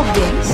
Hulk, gengs.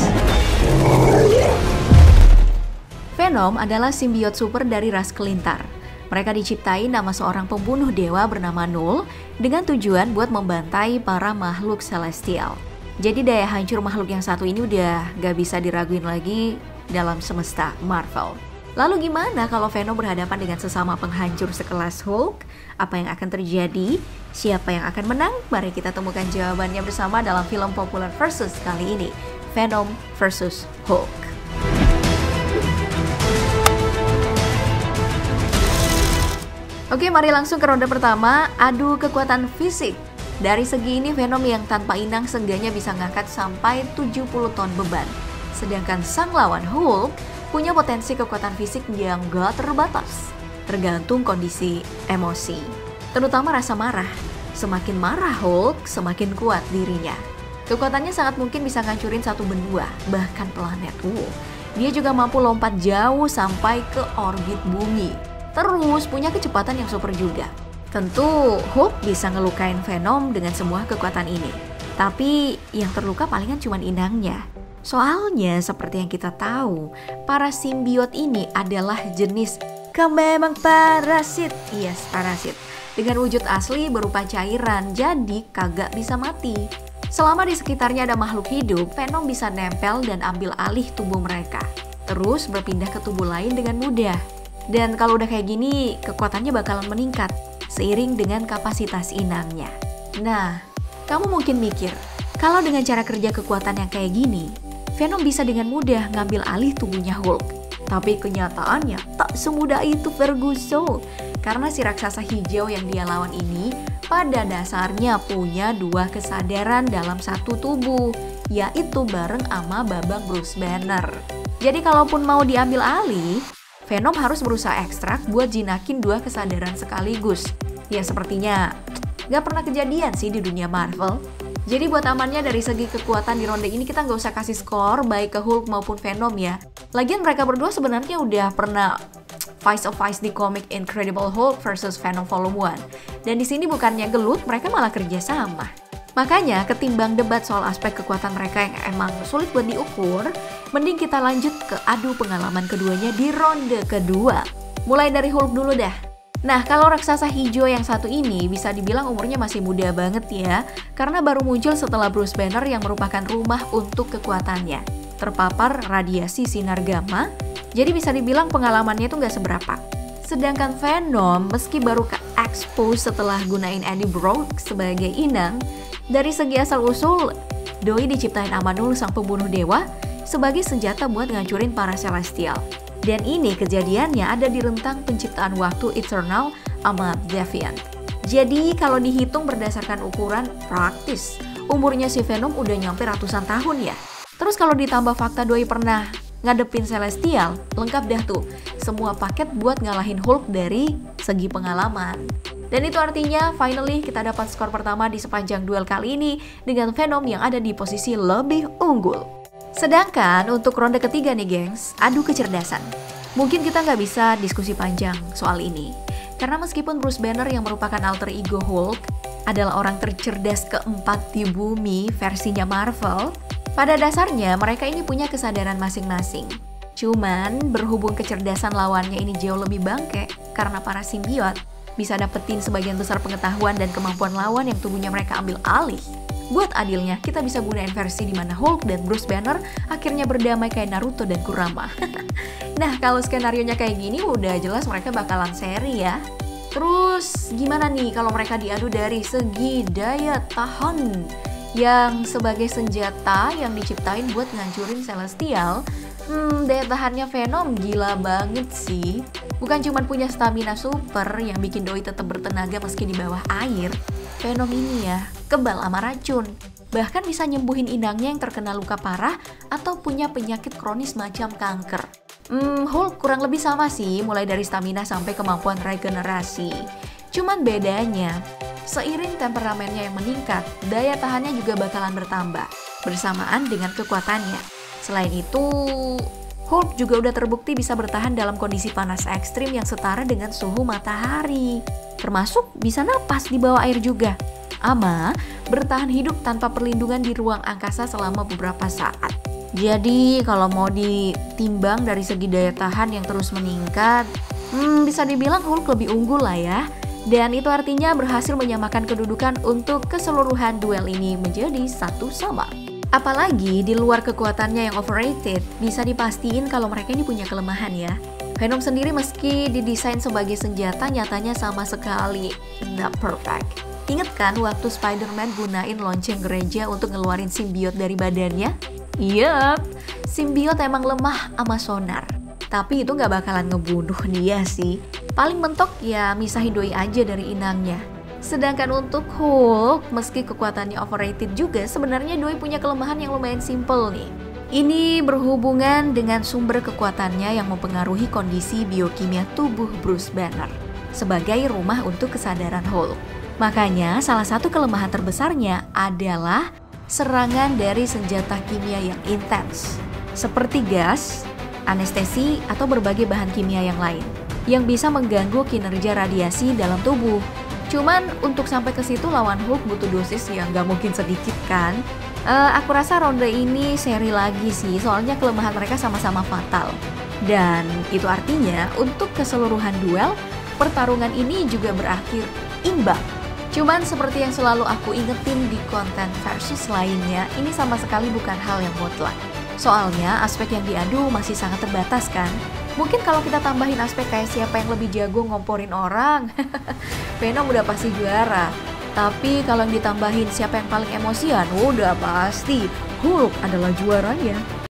Venom adalah simbiot super dari ras kelintar. Mereka diciptain nama seorang pembunuh dewa bernama Null dengan tujuan buat membantai para makhluk celestial. Jadi daya hancur makhluk yang satu ini udah gak bisa diraguin lagi dalam semesta Marvel. Lalu gimana kalau Venom berhadapan dengan sesama penghancur sekelas Hulk? Apa yang akan terjadi? Siapa yang akan menang? Mari kita temukan jawabannya bersama dalam film populer versus kali ini, Venom versus Hulk. Oke, mari langsung ke ronde pertama, adu kekuatan fisik. Dari segi ini Venom yang tanpa inang seenggaknya bisa ngangkat sampai 70 ton beban. Sedangkan sang lawan Hulk punya potensi kekuatan fisik yang gak terbatas. Tergantung kondisi emosi, terutama rasa marah. Semakin marah Hulk, semakin kuat dirinya. Kekuatannya sangat mungkin bisa ngancurin satu benua, bahkan planet. Dia juga mampu lompat jauh sampai ke orbit bumi. Terus punya kecepatan yang super juga. Tentu Hulk bisa ngelukain Venom dengan semua kekuatan ini. Tapi yang terluka palingan cuma inangnya. Soalnya seperti yang kita tahu, para simbiot ini adalah jenis memang parasit. Yes, parasit. Dengan wujud asli berupa cairan, jadi kagak bisa mati. Selama di sekitarnya ada makhluk hidup, Venom bisa nempel dan ambil alih tubuh mereka. Terus berpindah ke tubuh lain dengan mudah. Dan kalau udah kayak gini, kekuatannya bakalan meningkat seiring dengan kapasitas inangnya. Nah, kamu mungkin mikir, kalau dengan cara kerja kekuatan yang kayak gini, Venom bisa dengan mudah ngambil alih tubuhnya Hulk. Tapi kenyataannya tak semudah itu, Ferguson. Karena si raksasa hijau yang dia lawan ini pada dasarnya punya dua kesadaran dalam satu tubuh, yaitu bareng sama Babang Bruce Banner. Jadi kalaupun mau diambil alih, Venom harus berusaha ekstrak buat jinakin dua kesadaran sekaligus. Ya sepertinya gak pernah kejadian sih di dunia Marvel. Jadi buat amannya dari segi kekuatan di ronde ini kita gak usah kasih skor baik ke Hulk maupun Venom ya. Lagian mereka berdua sebenarnya udah pernah face of face di komik Incredible Hulk versus Venom Volume 1. Dan di sini bukannya gelut, mereka malah kerja sama. Makanya ketimbang debat soal aspek kekuatan mereka yang emang sulit buat diukur, mending kita lanjut ke adu pengalaman keduanya di ronde kedua. Mulai dari Hulk dulu dah. Nah, kalau raksasa hijau yang satu ini bisa dibilang umurnya masih muda banget ya, karena baru muncul setelah Bruce Banner yang merupakan rumah untuk kekuatannya. Terpapar radiasi sinar gamma, jadi bisa dibilang pengalamannya tuh gak seberapa. Sedangkan Venom meski baru ke-expose setelah gunain Eddie Brock sebagai inang, dari segi asal-usul, doi diciptain sama Null sang pembunuh dewa sebagai senjata buat ngancurin para celestial. Dan ini kejadiannya ada di rentang penciptaan waktu Eternal sama Deviant. Jadi kalau dihitung berdasarkan ukuran praktis, umurnya si Venom udah nyampe ratusan tahun ya. Terus kalau ditambah fakta doi pernah ngadepin celestial, lengkap dah tuh. Semua paket buat ngalahin Hulk dari segi pengalaman. Dan itu artinya finally kita dapat skor pertama di sepanjang duel kali ini dengan Venom yang ada di posisi lebih unggul. Sedangkan untuk ronde ketiga nih gengs, adu kecerdasan. Mungkin kita nggak bisa diskusi panjang soal ini. Karena meskipun Bruce Banner yang merupakan alter ego Hulk adalah orang tercerdas keempat di bumi versinya Marvel, pada dasarnya mereka ini punya kesadaran masing-masing. Cuman berhubung kecerdasan lawannya ini jauh lebih bangke karena para simbiot bisa dapetin sebagian besar pengetahuan dan kemampuan lawan yang tubuhnya mereka ambil alih. Buat adilnya, kita bisa gunain versi di mana Hulk dan Bruce Banner akhirnya berdamai kayak Naruto dan Kurama. Nah, kalau skenarionya kayak gini udah jelas mereka bakalan seri ya. Terus gimana nih kalau mereka diadu dari segi daya tahan? Yang sebagai senjata yang diciptain buat ngancurin celestial, daya tahannya Venom gila banget sih. Bukan cuma punya stamina super yang bikin doi tetap bertenaga meski di bawah air. Venom ini ya, kebal sama racun. Bahkan bisa nyembuhin inangnya yang terkena luka parah atau punya penyakit kronis macam kanker. Hulk kurang lebih sama sih, mulai dari stamina sampai kemampuan regenerasi. Cuman bedanya, seiring temperamennya yang meningkat, daya tahannya juga bakalan bertambah bersamaan dengan kekuatannya. Selain itu, Hulk juga udah terbukti bisa bertahan dalam kondisi panas ekstrim yang setara dengan suhu matahari. Termasuk bisa napas di bawah air juga. ama bertahan hidup tanpa perlindungan di ruang angkasa selama beberapa saat. Jadi kalau mau ditimbang dari segi daya tahan yang terus meningkat, bisa dibilang Hulk lebih unggul lah ya. Dan itu artinya berhasil menyamakan kedudukan untuk keseluruhan duel ini menjadi satu sama. Apalagi di luar kekuatannya yang overrated, bisa dipastiin kalau mereka ini punya kelemahan ya. Venom sendiri meski didesain sebagai senjata, nyatanya sama sekali not perfect. Ingat kan waktu Spider-Man gunain lonceng gereja untuk ngeluarin simbiot dari badannya? Yup, simbiot emang lemah sama sonar. Tapi itu gak bakalan ngebunuh dia sih. Paling mentok ya misahin doi aja dari inangnya. Sedangkan untuk Hulk, meski kekuatannya overrated juga, sebenarnya doi punya kelemahan yang lumayan simple nih. Ini berhubungan dengan sumber kekuatannya yang mempengaruhi kondisi biokimia tubuh Bruce Banner sebagai rumah untuk kesadaran Hulk. Makanya salah satu kelemahan terbesarnya adalah serangan dari senjata kimia yang intens, seperti gas, anestesi, atau berbagai bahan kimia yang lain, yang bisa mengganggu kinerja radiasi dalam tubuh. Cuman untuk sampai ke situ lawan Hulk butuh dosis yang gak mungkin sedikit kan? Aku rasa ronde ini seri lagi sih, soalnya kelemahan mereka sama-sama fatal. Dan itu artinya untuk keseluruhan duel, pertarungan ini juga berakhir imbang. Cuman seperti yang selalu aku ingetin di konten versus lainnya, ini sama sekali bukan hal yang mutlak. Soalnya aspek yang diadu masih sangat terbatas kan. Mungkin kalau kita tambahin aspek kayak siapa yang lebih jago ngomporin orang, Venom udah pasti juara. Tapi kalau yang ditambahin siapa yang paling emosian, udah pasti Hulk adalah juaranya.